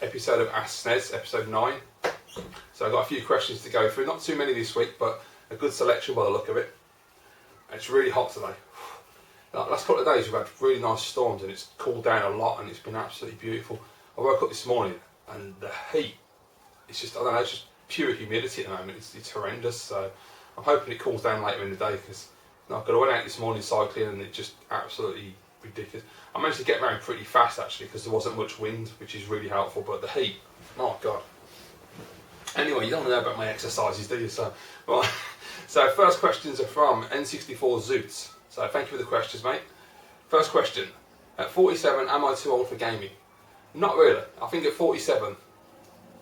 episode of Ask Snes, episode 9. So I've got a few questions to go through, not too many this week, but a good selection by the look of it. It's really hot today. The last couple of days we've had really nice storms and it's cooled down a lot and it's been absolutely beautiful. I woke up this morning and the heat, it's just, I don't know, it's just pure humidity at the moment. It's horrendous, so I'm hoping it cools down later in the day because I went out this morning cycling and it's just absolutely ridiculous. I managed to get around pretty fast actually because there wasn't much wind, which is really helpful, but the heat, my God. Anyway, you don't want to know about my exercises, do you? So, right. So first questions are from N64 Zoots. So thank you for the questions, mate. First question, at 47, am I too old for gaming? Not really. I think at 47,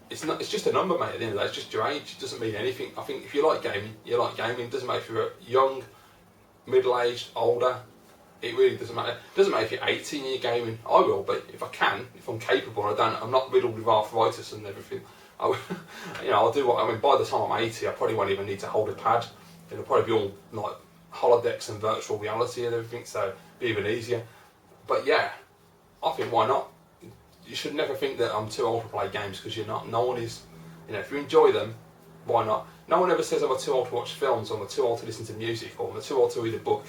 it's just a number, mate, at the end of the day. It's just your age. It doesn't mean anything. I think if you like gaming, you like gaming. It doesn't matter if you're young, middle-aged, older. It really doesn't matter. It doesn't matter if you're 18 and you're gaming. I will, but if I can, if I'm capable, I'm not riddled with arthritis and everything. I'll do what. I mean, by the time I'm 80, I probably won't even need to hold a pad. It'll probably be all like holodecks and virtual reality and everything, so it'll be even easier. But yeah, I think why not? You should never think that I'm too old to play games because you're not. No one is. If you enjoy them, why not? No one ever says I'm too old to watch films, or I'm too old to listen to music, or I'm too old to read a book.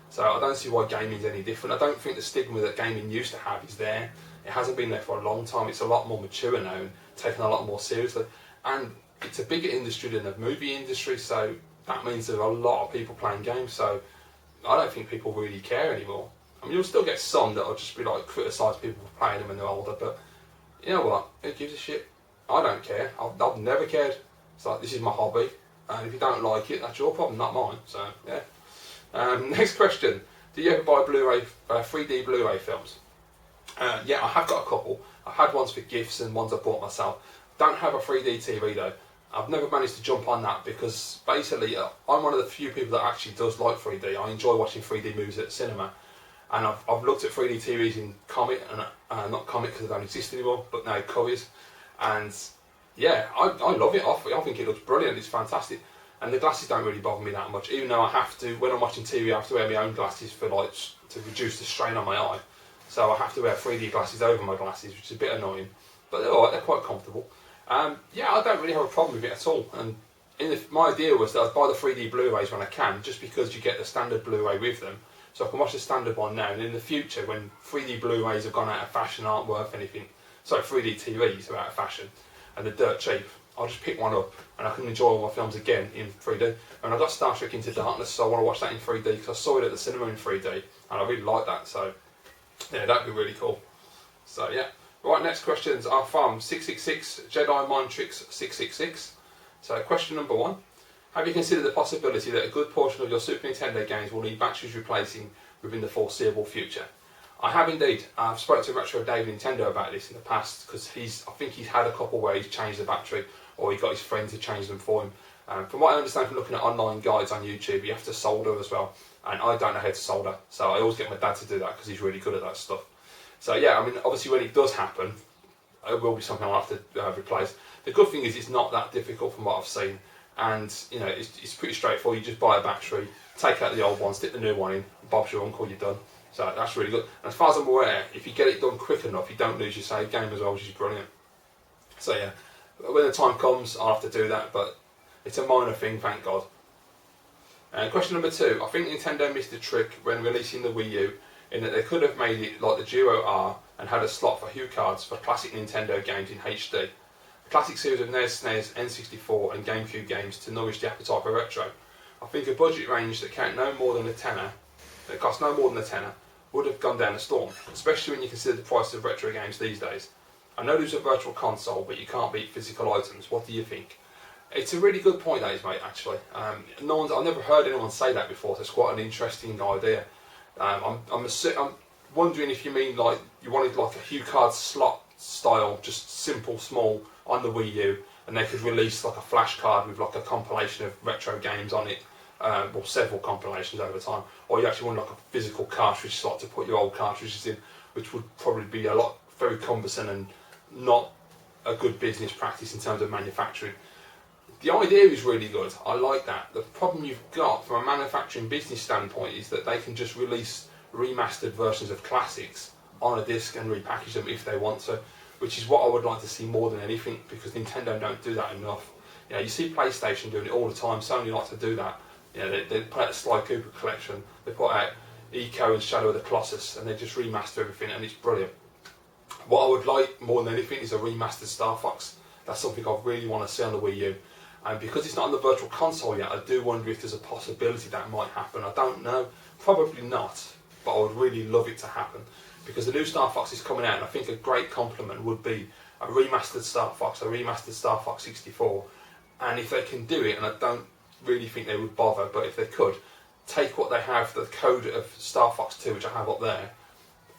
So I don't see why gaming's any different. I don't think the stigma that gaming used to have is there. It hasn't been there for a long time. It's a lot more mature now and taken a lot more seriously. And it's a bigger industry than the movie industry, so that means there are a lot of people playing games. So I don't think people really care anymore. I mean, you'll still get some that'll just be like criticise people for playing them when they're older, but you know what? Who gives a shit? I don't care. I've never cared. It's like, this is my hobby, and if you don't like it, that's your problem, not mine. So yeah. Next question: do you ever buy Blu-ray, 3D Blu-ray films? Yeah, I have got a couple. I've had ones for gifts and ones I bought myself. Don't have a 3D TV though. I've never managed to jump on that because basically I'm one of the few people that actually does like 3D. I enjoy watching 3D movies at the cinema, and I've looked at 3D TVs in comic and not comic because they don't exist anymore, but now covers, and yeah, I love it. I think it looks brilliant. It's fantastic. And the glasses don't really bother me that much, even though I have to, when I'm watching TV, I have to wear my own glasses for to reduce the strain on my eye. So I have to wear 3D glasses over my glasses, which is a bit annoying, but they're alright, they're quite comfortable. Yeah, I don't really have a problem with it at all. And my idea was that I'd buy the 3D Blu-rays when I can, just because you get the standard Blu-ray with them. So I can watch the standard one now, and in the future, when 3D Blu-rays have gone out of fashion, aren't worth anything, 3D TVs are out of fashion, and they're dirt cheap, I'll just pick one up and I can enjoy all my films again in 3D. And I got Star Trek Into Darkness, so I want to watch that in 3D because I saw it at the cinema in 3D and I really like that. So yeah, that'd be really cool. So yeah. Right, next questions are from 666 Jedi Mind Tricks 666. So question number 1: have you considered the possibility that a good portion of your Super Nintendo games will need batteries replacing within the foreseeable future? I have indeed. I've spoken to Retro Dave Nintendo about this in the past because I think he's had a couple where he's changed the battery or he got his friend to change them for him. From what I understand from looking at online guides on YouTube, you have to solder as well, and I don't know how to solder, so I always get my dad to do that because he's really good at that stuff. So yeah, I mean, obviously when it does happen, it will be something I'll have to replace. The good thing is it's not that difficult from what I've seen, and it's pretty straightforward. You just buy a battery, take out the old one, stick the new one in, Bob's your uncle, you're done. So that's really good. And as far as I'm aware, if you get it done quick enough, you don't lose your save game as well, which is brilliant. So yeah, when the time comes, I'll have to do that, but it's a minor thing, thank God. Question number 2: I think Nintendo missed a trick when releasing the Wii U, in that they could have made it like the Duo R and had a slot for HU cards for classic Nintendo games in HD. A classic series of NES, SNES, N64 and GameCube games to nourish the appetite for retro. I think a budget range that cost no more than a tenner, would have gone down a storm, especially when you consider the price of retro games these days. I know there's a virtual console, but you can't beat physical items. What do you think? It's a really good point, that is, mate, actually. I've never heard anyone say that before, so it's quite an interesting idea. I'm wondering if you mean like you wanted like a HU card slot style, just simple, small, on the Wii U, and they could release like a flash card with like a compilation of retro games on it, or several compilations over time, or you actually want like a physical cartridge slot to put your old cartridges in, which would probably be very cumbersome and not a good business practice in terms of manufacturing. The idea is really good, I like that. The problem you've got from a manufacturing business standpoint is that they can just release remastered versions of classics on a disc and repackage them if they want to. which is what I would like to see more than anything, because Nintendo don't do that enough. You know, you see PlayStation doing it all the time. Sony like to do that. You know, they put out the Sly Cooper collection, they put out Eco and Shadow of the Colossus, and they just remaster everything, and it's brilliant. What I would like more than anything is a remastered Star Fox. That's something I really want to see on the Wii U. And because it's not on the Virtual Console yet, I do wonder if there's a possibility that might happen. I don't know. Probably not, but I would really love it to happen. Because the new Star Fox is coming out, and I think a great compliment would be a remastered Star Fox, a remastered Star Fox 64. And if they can do it, and I don't really think they would bother, but if they could, take what they have, the code of Star Fox 2, which I have up there,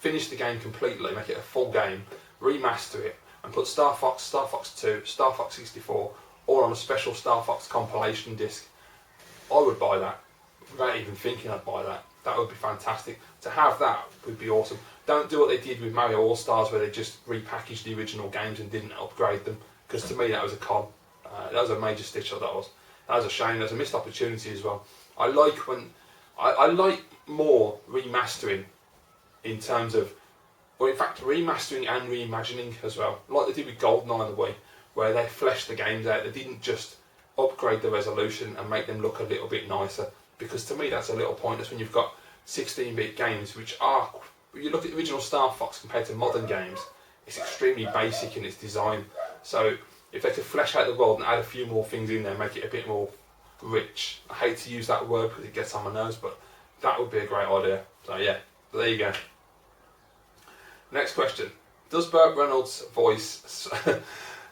finish the game completely, make it a full game, remaster it, and put Star Fox, Star Fox 2, Star Fox 64, all on a special Star Fox compilation disc. I would buy that, without even thinking I'd buy that. That would be fantastic. To have that would be awesome. Don't do what they did with Mario All-Stars, where they just repackaged the original games and didn't upgrade them, because to me that was a con. That was a major stitch-up, that was. That was a shame. That was a missed opportunity as well. I like more remastering in terms of, or in fact remastering and reimagining as well, like they did with GoldenEye on the Wii, where they fleshed the games out. They didn't just upgrade the resolution and make them look a little bit nicer, because to me that's a little pointless when you've got 16-bit games which are, when you look at the original Star Fox compared to modern games, it's extremely basic in its design. So if they could flesh out the world and add a few more things in there, make it a bit more rich. I hate to use that word because it gets on my nerves, but that would be a great idea. So yeah, there you go. Next question. Does Burt Reynolds' voice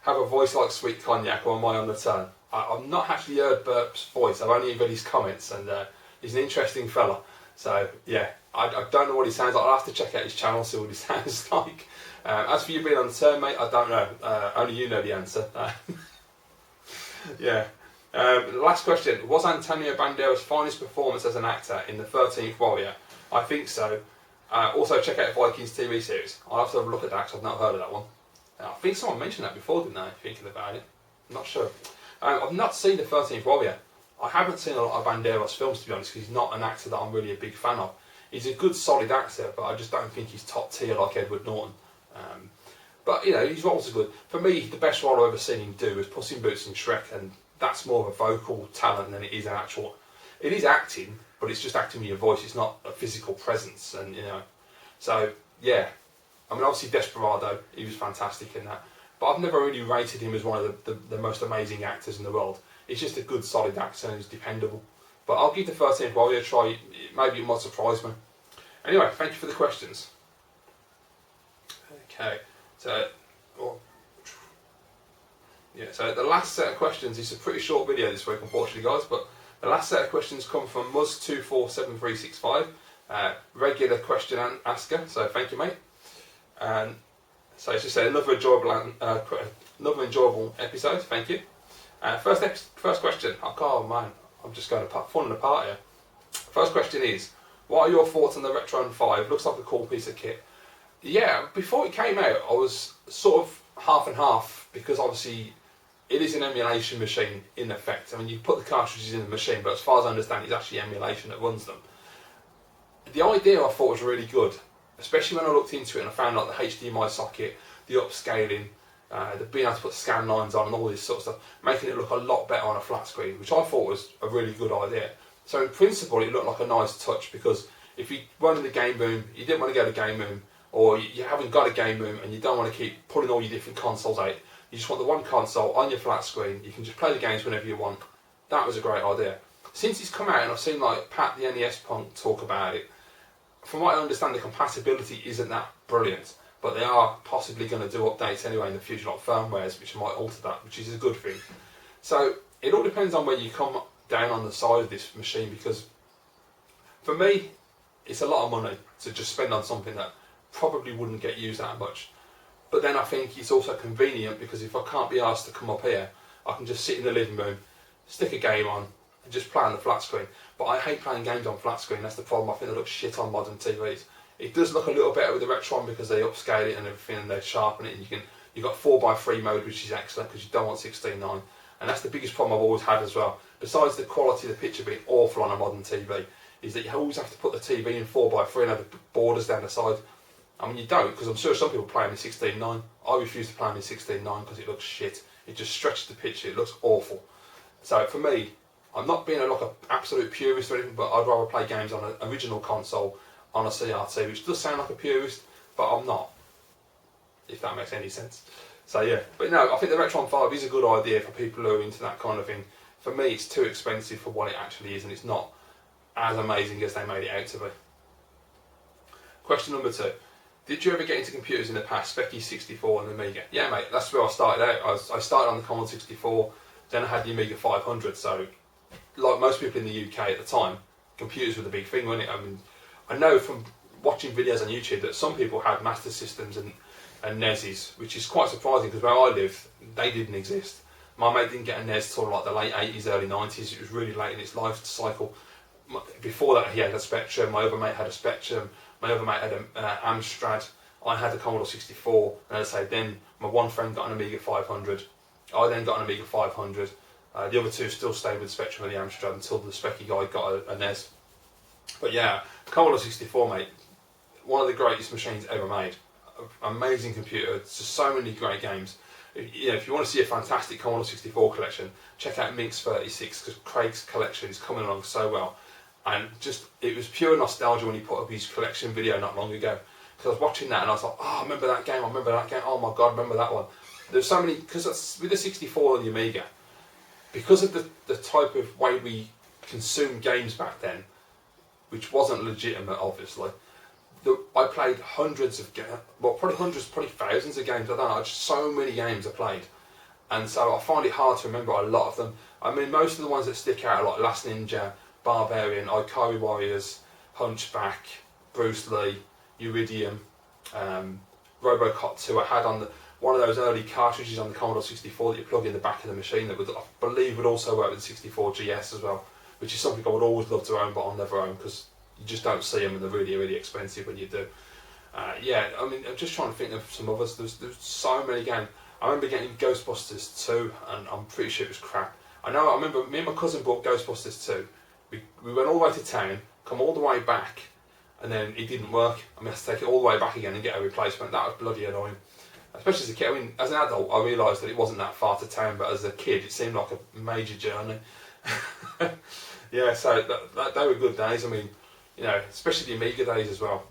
have a voice like Sweet Cognac, or am I on the turn? I've not actually heard Burt's voice. I've only read his comments, and he's an interesting fella. So yeah, I don't know what he sounds like. I'll have to check out his channel, see what he sounds like. As for you being on the turn, mate, I don't know. Only you know the answer. Yeah. Last question. Was Antonio Banderas' finest performance as an actor in The 13th Warrior? I think so. Also check out Vikings TV series. I'll have to have a look at that because I've not heard of that one. I think someone mentioned that before, didn't they? Thinking about it. I'm not sure. I've not seen The 13th Warrior. I haven't seen a lot of Banderas films, to be honest, because he's not an actor that I'm really a big fan of. He's a good, solid actor, but I just don't think he's top tier like Edward Norton. But, you know, his roles are good. For me, the best role I've ever seen him do was Puss in Boots and Shrek, and that's more of a vocal talent than it is an actual... It is acting, but it's just acting with your voice. It's not a physical presence, and, you know... So, yeah. I mean, obviously Desperado, he was fantastic in that. But I've never really rated him as one of the most amazing actors in the world. He's just a good, solid actor and he's dependable. But I'll give The 13th Warrior a try. Maybe it might surprise me. Anyway, thank you for the questions. Okay, so... so the last set of questions is a pretty short video this week, unfortunately, guys, but the last set of questions come from Muzz247365, regular question asker, so thank you, mate. And so it's just another enjoyable episode, thank you. First question, oh man, I'm just going to falling apart here. First question is, what are your thoughts on the Retron 5? Looks like a cool piece of kit. Yeah, before it came out, I was sort of half and half, because obviously it is an emulation machine in effect. I mean, you put the cartridges in the machine, but as far as I understand, it's actually emulation that runs them. The idea I thought was really good, especially when I looked into it and I found like the HDMI socket, the upscaling, the being able to put scan lines on and all this sort of stuff, making it look a lot better on a flat screen, which I thought was a really good idea. So in principle, it looked like a nice touch, because if you run in the game room, you didn't want to go to game room, or you haven't got a game room and you don't want to keep pulling all your different consoles out, you just want the one console on your flat screen, you can just play the games whenever you want. That was a great idea. Since it's come out, and I've seen like Pat the NES punk talk about it, from what I understand, the compatibility isn't that brilliant, but they are possibly going to do updates anyway in the future, like firmwares, which might alter that, which is a good thing. So it all depends on where you come down on the side of this machine, because for me, it's a lot of money to just spend on something that probably wouldn't get used that much. But then I think it's also convenient, because if I can't be asked to come up here, I can just sit in the living room, stick a game on, and just play on the flat screen. But I hate playing games on flat screen. That's the problem. I think they look shit on modern TVs. It does look a little better with the Retron, because they upscale it and everything, and they sharpen it, and you've got 4x3 mode, which is excellent, because you don't want 16:9. And that's the biggest problem I've always had as well. Besides the quality of the picture being awful on a modern TV, is that you always have to put the TV in 4x3 and have the borders down the side. I mean, you don't, because I'm sure some people play them in 16:9. I refuse to play them in 16:9 because it looks shit. It just stretches the picture. It looks awful. So for me, I'm not being like an absolute purist or anything, but I'd rather play games on an original console on a CRT, which does sound like a purist, but I'm not, if that makes any sense. So yeah, but no, I think the Retron 5 is a good idea for people who are into that kind of thing. For me, it's too expensive for what it actually is, and it's not as amazing as they made it out to be. Question number 2. Did you ever get into computers in the past, Speccy 64 and the Amiga? Yeah, mate, that's where I started out. I started on the Commodore 64, then I had the Amiga 500, so like most people in the UK at the time, computers were the big thing, weren't it? I mean, I know from watching videos on YouTube that some people had Master Systems and NESs, which is quite surprising because where I live, they didn't exist. My mate didn't get a NES till like the late 80s, early 90s. It was really late in its life cycle. Before that, he had a Spectrum. My other mate had a Spectrum. My other mate had an Amstrad. I had the Commodore 64. And as I say, then my one friend got an Amiga 500. I then got an Amiga 500. The other two still stayed with Spectrum and the Amstrad until the Specky guy got a NES. But yeah, Commodore 64, mate, one of the greatest machines ever made. Amazing computer. It's just so many great games. If you want to see a fantastic Commodore 64 collection, check out Minx 36 because Craig's collection is coming along so well. And just, it was pure nostalgia when he put up his collection video not long ago. Because I was watching that and I was like, oh, I remember that game, oh my god, I remember that one. There's so many, because with the 64 and the Amiga, because of the type of way we consumed games back then, which wasn't legitimate obviously, I played hundreds of games, well probably thousands of games, I don't know, just so many games I played. And so I find it hard to remember a lot of them. I mean, most of the ones that stick out are like Last Ninja, Barbarian, Ikari Warriors, Hunchback, Bruce Lee, Iridium, Robocop 2. I had on one of those early cartridges on the Commodore 64 that you plug in the back of the machine that would, I believe, would also work with the 64 GS as well, which is something I would always love to own, but I'll never own because you just don't see them and they're really, really expensive when you do. Yeah, I mean, I'm just trying to think of some others. There's so many games. I remember getting Ghostbusters 2, and I'm pretty sure it was crap. I remember me and my cousin bought Ghostbusters 2. We went all the way to town, come all the way back, and then it didn't work. I had to take it all the way back again and get a replacement. That was bloody annoying. Especially as a kid. I mean, as an adult, I realised that it wasn't that far to town, but as a kid, it seemed like a major journey. Yeah, so they were good days. I mean, especially the Amiga days as well.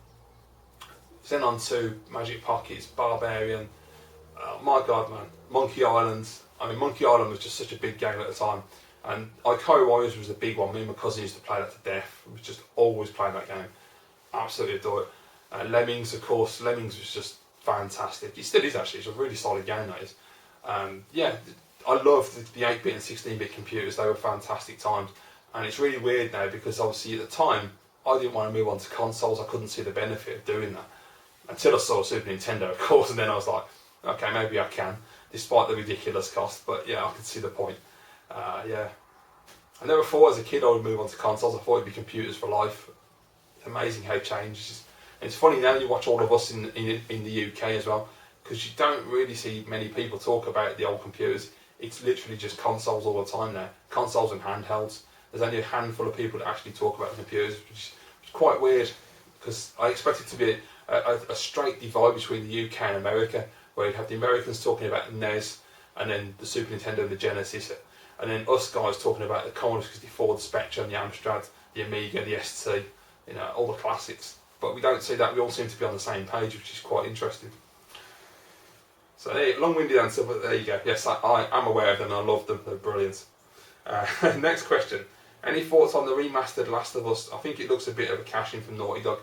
Then on to Magic Pockets, Barbarian. My God, man, Monkey Island. I mean, Monkey Island was just such a big game at the time. And Ikari Warriors was the big one. Me and my cousin used to play that to death. We just always played that game. Absolutely adore it. Lemmings, of course. Lemmings was just fantastic. It still is actually. It's a really solid game, that is. Yeah, I love the 8-bit and 16-bit computers. They were fantastic times. And it's really weird now because obviously at the time, I didn't want to move on to consoles. I couldn't see the benefit of doing that. Until I saw Super Nintendo, of course, and then I was like, okay, maybe I can, despite the ridiculous cost. But yeah, I could see the point. Yeah, I never thought as a kid I would move on to consoles. I thought it'd be computers for life. It's amazing how it changes. And it's funny now you watch all of us in the UK as well, because you don't really see many people talk about the old computers. It's literally just consoles all the time now. Consoles and handhelds. There's only a handful of people that actually talk about computers, which is quite weird, because I expect it to be a straight divide between the UK and America, where you'd have the Americans talking about the NES, and then the Super Nintendo, the Genesis, and then us guys talking about the Commodore 64, the Spectrum, the Amstrad, the Amiga, the ST, all the classics. But we don't see that. We all seem to be on the same page, which is quite interesting. So long-winded answer, but there you go. Yes, I am aware of them and I love them. They're brilliant. Next question. Any thoughts on the remastered Last of Us? I think it looks a bit of a cash-in from Naughty Dog.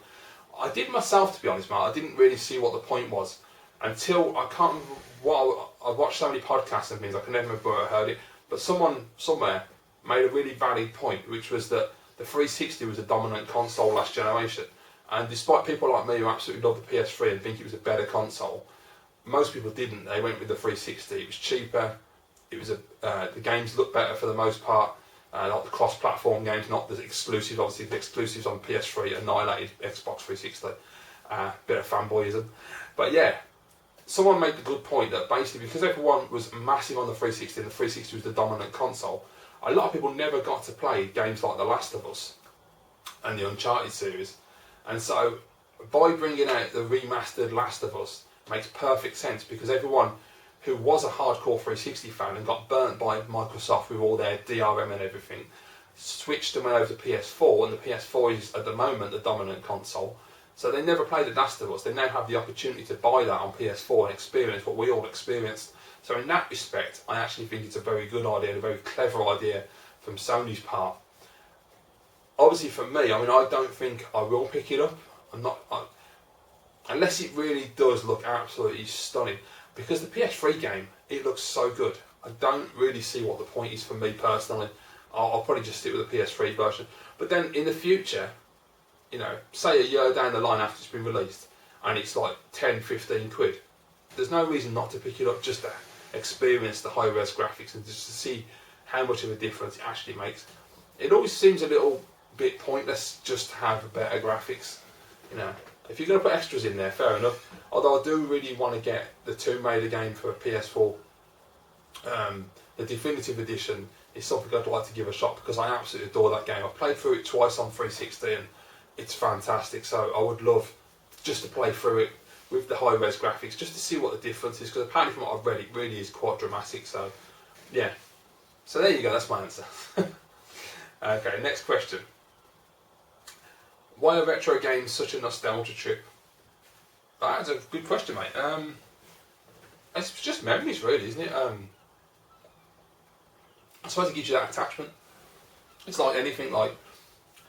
I did myself, to be honest, Matt. I didn't really see what the point was until I can't remember what I watched so many podcasts and things. I can never remember where I heard it. But someone somewhere made a really valid point, which was that the 360 was a dominant console last generation. And despite people like me who absolutely love the PS3 and think it was a better console, most people didn't. They went with the 360. It was cheaper. It was the games looked better for the most part. Like the cross-platform games, not the exclusives. Obviously, the exclusives on PS3 annihilated Xbox 360. Bit of fanboyism. But yeah, someone made the good point that basically because everyone was massive on the 360 and the 360 was the dominant console, a lot of people never got to play games like The Last of Us and the Uncharted series. And so by bringing out the remastered Last of Us makes perfect sense, because everyone who was a hardcore 360 fan and got burnt by Microsoft with all their DRM and everything, switched them over to PS4, and the PS4 is at the moment the dominant console. So they never played The Last of Us. They now have the opportunity to buy that on PS4 and experience what we all experienced. So in that respect, I actually think it's a very good idea and a very clever idea from Sony's part. Obviously for me, I mean, I don't think I will pick it up. Unless it really does look absolutely stunning. Because the PS3 game, it looks so good. I don't really see what the point is for me personally. I'll probably just stick with the PS3 version. But then in the future, you know, say a year down the line after it's been released, and it's like 10, 15 quid, there's no reason not to pick it up just to experience the high-res graphics and just to see how much of a difference it actually makes. It always seems a little bit pointless just to have better graphics, you know. If you're going to put extras in there, fair enough. Although I do really want to get the Tomb Raider game for PS4. The Definitive Edition is something I'd like to give a shot, because I absolutely adore that game. I've played through it twice on 360 and it's fantastic. So I would love just to play through it with the high-res graphics, just to see what the difference is, because apparently from what I've read, it really is quite dramatic. So yeah, so there you go, that's my answer. Okay, next question. Why are retro games such a nostalgia trip? That's a good question, mate. It's just memories, really, isn't it? I suppose it gives you that attachment. It's like anything, like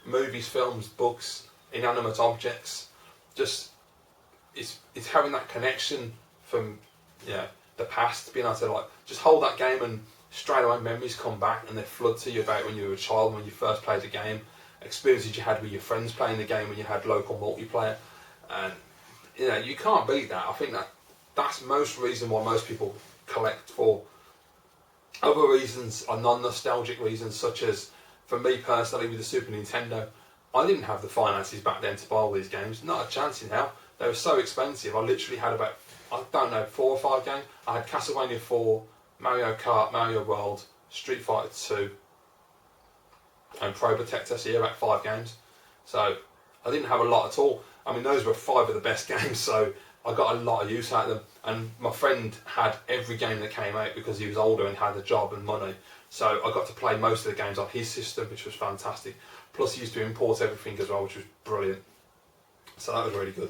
movies, films, books, inanimate objects. Just it's having that connection from, you know, the past, being able to like just hold that game and straight away memories come back and they flood to you about when you were a child, when you first played the game, experiences you had with your friends playing the game when you had local multiplayer, and you know, you can't beat that. I think that's most reason why most people collect. For other reasons are non-nostalgic reasons, such as for me personally with the Super Nintendo, I didn't have the finances back then to buy all these games. Not a chance in hell. They were so expensive. I literally had about, I don't know, 4 or 5 games. I had Castlevania 4, Mario Kart, Mario World, Street Fighter 2, and Pro Protector. So yeah, about 5 games. So I didn't have a lot at all. I mean, those were 5 of the best games, so I got a lot of use out of them. And my friend had every game that came out because he was older and had a job and money. So I got to play most of the games on his system, which was fantastic. Plus he used to import everything as well, which was brilliant. So that was really good.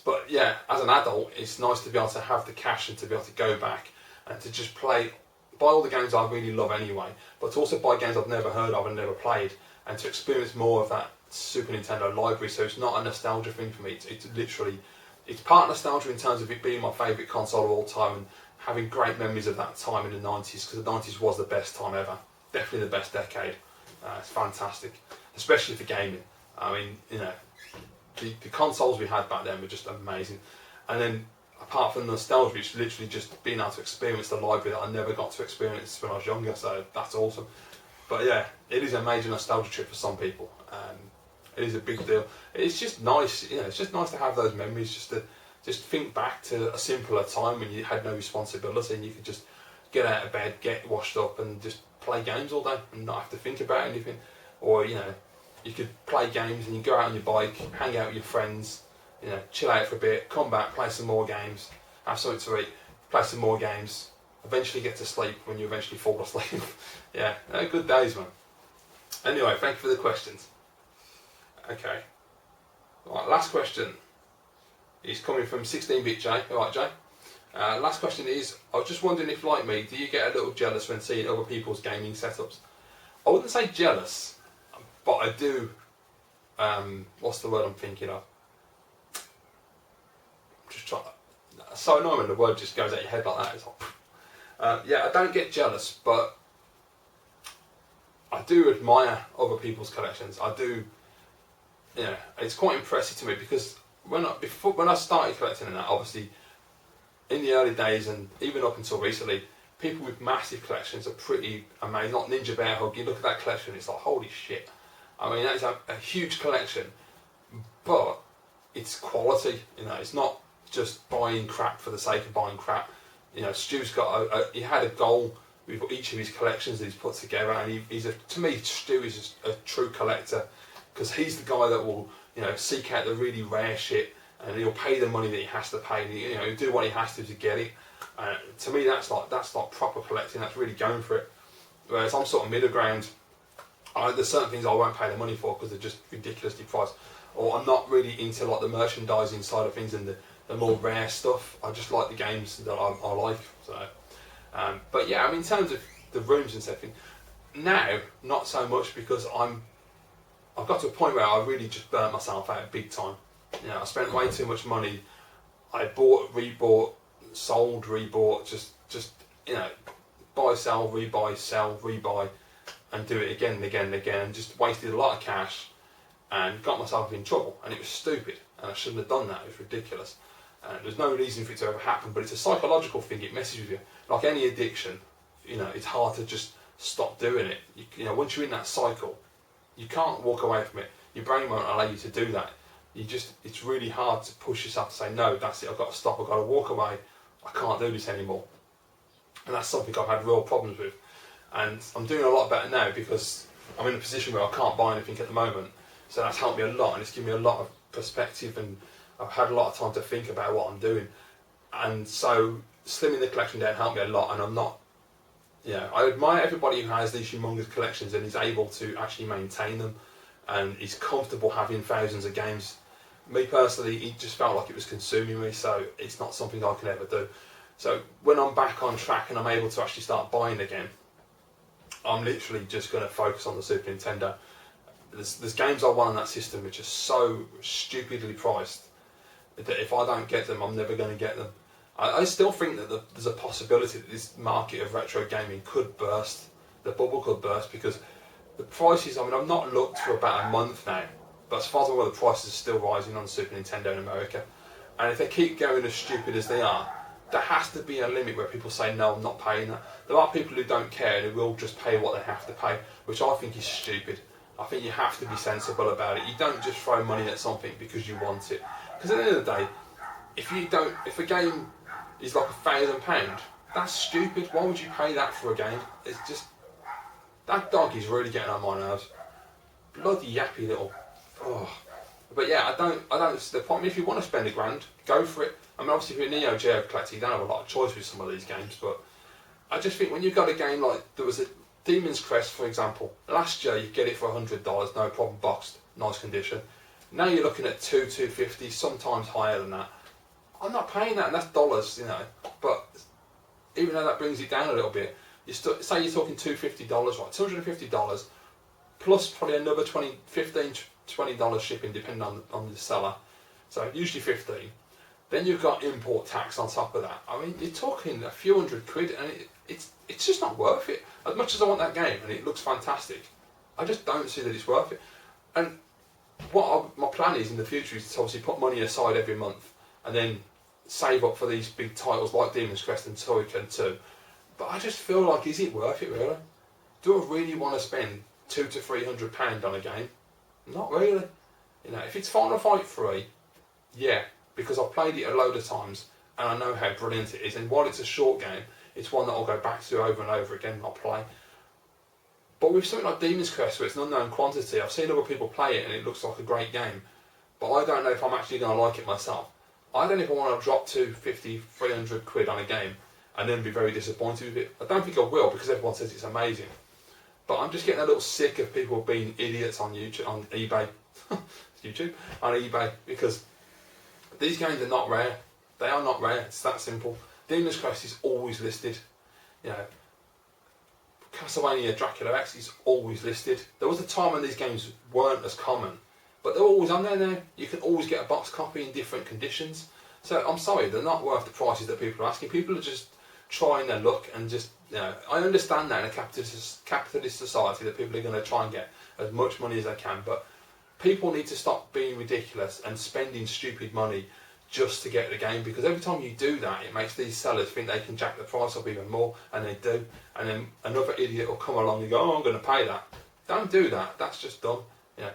But yeah, as an adult, it's nice to be able to have the cash and to be able to go back and to just buy all the games I really love anyway, but to also buy games I've never heard of and never played, and to experience more of that Super Nintendo library. So it's not a nostalgia thing for me. It's literally, it's part nostalgia in terms of it being my favourite console of all time and having great memories of that time in the 90s, because the 90s was the best time ever. Definitely the best decade. It's fantastic, especially for gaming. I mean, you know, the consoles we had back then were just amazing. And then apart from the nostalgia, it's literally just being able to experience the library that I never got to experience when I was younger. So that's awesome. But yeah, it is a major nostalgia trip for some people. It is a big deal. It's just nice, you know. It's just nice to have those memories, just think back to a simpler time when you had no responsibility and you could just get out of bed, get washed up, and just play games all day and not have to think about anything. Or you know, you could play games and you go out on your bike, hang out with your friends, you know, chill out for a bit, come back, play some more games, have something to eat, play some more games, eventually get to sleep when you eventually fall asleep. Yeah, good days, man. Anyway, thank you for the questions. Okay. Right, last question is coming from 16-bit Jay. Alright, Jay. Last question is, I was just wondering if, like me, do you get a little jealous when seeing other people's gaming setups? I wouldn't say jealous, but I do, what's the word I'm thinking of? Just try. So annoying when the word just goes out your head like that. It's like, yeah, I don't get jealous, but I do admire other people's collections. I do, you know, it's quite impressive to me, because when I started collecting and that, obviously in the early days and even up until recently, people with massive collections are pretty amazing. Like Ninja Bear Hug, you look at that collection, it's like, holy shit. I mean, that is a huge collection, but it's quality. You know, it's not just buying crap for the sake of buying crap. You know, Stu's got he had a goal with each of his collections that he's put together, and to me, Stu is a true collector, because he's the guy that will, you know, seek out the really rare shit and he'll pay the money that he has to pay, and he'll do what he has to get it. To me, that's like proper collecting. That's really going for it. Whereas I'm sort of middle ground. There's certain things I won't pay the money for because they're just ridiculously priced, or I'm not really into like the merchandising side of things and the more rare stuff. I just like the games that I like. So, but yeah, I mean, in terms of the rooms and stuff, now not so much because I've got to a point where I really just burnt myself out big time. I spent way too much money. I bought, rebought, sold, rebought, just buy, sell, rebuy, and do it again and again and again, and just wasted a lot of cash and got myself in trouble. And it was stupid, and I shouldn't have done that. It was ridiculous. There's no reason for it to ever happen, but it's a psychological thing. It messes with you. Like any addiction, it's hard to just stop doing it. Once you're in that cycle, you can't walk away from it. Your brain won't allow you to do that. It's really hard to push yourself to say, no, that's it, I've got to stop, I've got to walk away, I can't do this anymore. And that's something I've had real problems with. And I'm doing a lot better now because I'm in a position where I can't buy anything at the moment. So that's helped me a lot, and it's given me a lot of perspective, and I've had a lot of time to think about what I'm doing. And so slimming the collection down helped me a lot, and I'm not, I admire everybody who has these humongous collections and is able to actually maintain them and is comfortable having thousands of games. Me personally, it just felt like it was consuming me, so it's not something I can ever do. So when I'm back on track and I'm able to actually start buying again, I'm literally just going to focus on the Super Nintendo. There's games I want on that system which are so stupidly priced that if I don't get them, I'm never going to get them. I still think that there's a possibility that this market of retro gaming could burst. The bubble could burst because the prices, I've not looked for about a month now, but as far as I'm aware, the prices are still rising on Super Nintendo in America. And if they keep going as stupid as they are, there has to be a limit where people say, no, I'm not paying that. There are people who don't care and who will just pay what they have to pay, which I think is stupid. I think you have to be sensible about it. You don't just throw money at something because you want it. Because at the end of the day, if a game is like £1,000, that's stupid. Why would you pay that for a game? It's just, that dog is really getting on my nerves. Bloody yappy little. Oh. But yeah, I don't. The point. If you want to spend £1,000, go for it. Obviously, if you're a Neo Geo collector, you don't have a lot of choice with some of these games. But I just think when you've got a game like there was a Demon's Crest, for example, last year you get it for $100, no problem, boxed, nice condition. Now you're looking at $250, sometimes higher than that. I'm not paying that, and that's dollars, But even though that brings it down a little bit, say you're talking $250, right? $250 plus probably another $20 shipping, depending on the seller. So usually 15. Then you've got import tax on top of that. You're talking a few £100, and it's just not worth it. As much as I want that game, and it looks fantastic, I just don't see that it's worth it. And my plan is in the future is to obviously put money aside every month, and then save up for these big titles like Demon's Crest and Toyken 2. But I just feel like, is it worth it really? Do I really want to spend £200 to £300 on a game? Not really. If it's Final Fight 3, yeah, because I've played it a load of times and I know how brilliant it is. And while it's a short game, it's one that I'll go back to over and over again and I'll play. But with something like Demon's Crest, where it's an unknown quantity, I've seen other people play it and it looks like a great game, but I don't know if I'm actually going to like it myself. I don't know if I want to drop £250, £300 on a game and then be very disappointed with it. I don't think I will, because everyone says it's amazing. But I'm just getting a little sick of people being idiots on YouTube, on eBay, on eBay, because these games are not rare. They are not rare. It's that simple. Demon's Crest is always listed. Castlevania Dracula X is always listed. There was a time when these games weren't as common, but they're always on there now. You can always get a box copy in different conditions. So I'm sorry, they're not worth the prices that people are asking. People are just trying their luck and just, I understand that in a capitalist society that people are going to try and get as much money as they can, but people need to stop being ridiculous and spending stupid money just to get the game, because every time you do that, it makes these sellers think they can jack the price up even more, and they do, and then another idiot will come along and go, oh, I'm going to pay that. Don't do that. That's just dumb.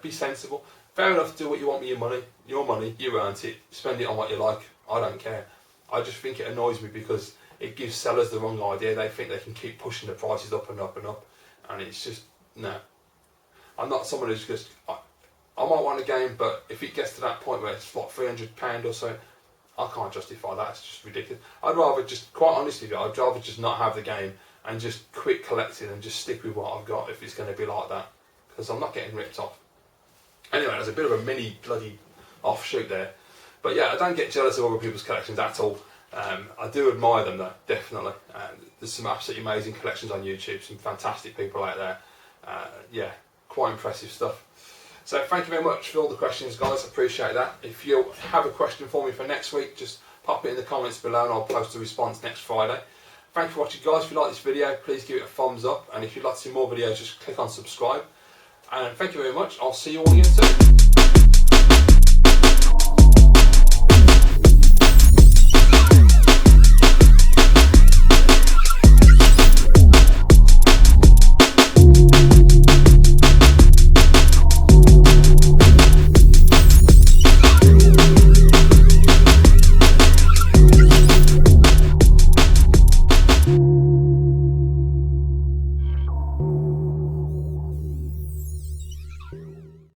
Be sensible. Fair enough, do what you want with your money. Your money, you earned it. Spend it on what you like. I don't care. I just think it annoys me because it gives sellers the wrong idea. They think they can keep pushing the prices up and up and up, and it's just, no. I'm not someone who's just, I I might want a game, but if it gets to that point where it's like £300 or so, I can't justify that. It's just ridiculous. I'd rather just, quite honestly, I'd rather just not have the game and just quit collecting and just stick with what I've got if it's going to be like that, because I'm not getting ripped off. Anyway, there's a bit of a mini bloody offshoot there. But yeah, I don't get jealous of other people's collections at all. I do admire them though, definitely. There's some absolutely amazing collections on YouTube, some fantastic people out there. Yeah, quite impressive stuff. So thank you very much for all the questions, guys. I appreciate that. If you have a question for me for next week, just pop it in the comments below and I'll post a response next Friday. Thank you for watching, guys. If you like this video, please give it a thumbs up. And if you'd like to see more videos, just click on subscribe. And thank you very much. I'll see you all again soon.